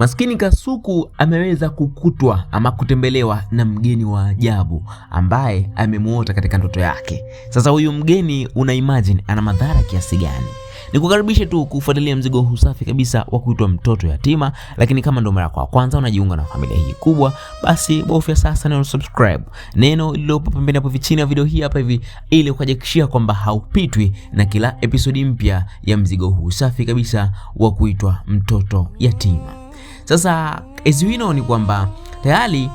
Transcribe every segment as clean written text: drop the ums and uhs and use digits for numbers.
Maskini Kasuku ameweza kukutwa ama kutembelewa na mgeni wa ajabu ambaye amemuota katika ndoto yake. Sasa huyu mgeni una imagine ana madhara kiasi gani? Nikukaribishe tu kufuatilia mzigo huu safi kabisa wa kuitwa Mtoto Yatima, lakini kama ndo mara yako ya kwanza unajiunga na familia hii kubwa, basi bofya sasa neno subscribe, neno lililopo pembeni hapo chini ya video hii hapa hivi, ili ukajihakikishia kwamba haupitwi na kila episodi mpya ya mzigo huu safi kabisa wa kuitwa Mtoto Yatima. Sasa as we know ni kwamba tayari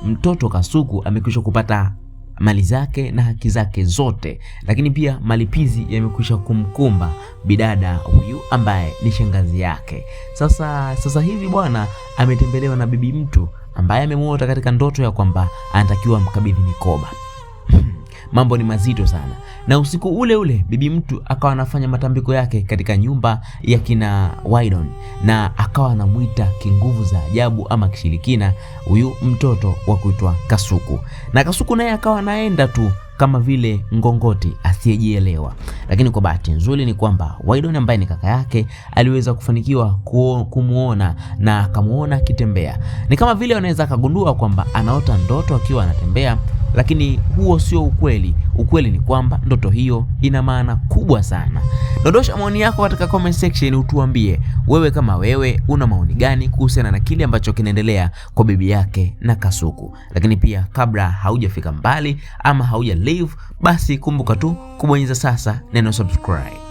mtoto Kasuku amekwisha kupata mali zake na haki zake zote, lakini pia malipizi yamekwisha kumkumba bidada huyu ambaye ni shangazi yake. Sasa hivi bwana ametembelewa na bibi mtu ambaye amemuota katika ndoto ya kwamba anatakiwa mkabidhi mikoba. Mambo ni mazito sana. Na usiku ule ule bibi mtu akawa anafanya matambiko yake katika nyumba ya kina Wydon, na akawa anamuita kinguvu za ajabu ama kishirikina huyu mtoto wa kuitwa Kasuku. Na Kasuku naye akawa anaenda tu kama vile ngongoti asiyejielewa. Lakini kwa bahati nzuri ni kwamba Wydon ambaye ni kaka yake aliweza kufanikiwa kumuona na akamuona akitembea. Ni kama vile anaweza kugundua kwamba anaota ndoto akiwa anatembea, lakini huo sio ukweli. Ukweli ni kwamba ndoto hiyo ina maana kubwa sana. Dondosha maoni yako katika comment section, utuambie wewe kama wewe una maoni gani kuhusiana na kile ambacho kinaendelea kwa bibi yake na Kasuku. Lakini pia kabla haujafika mbali ama hauja leave, basi kumbuka tu kubonyeza sasa neno subscribe.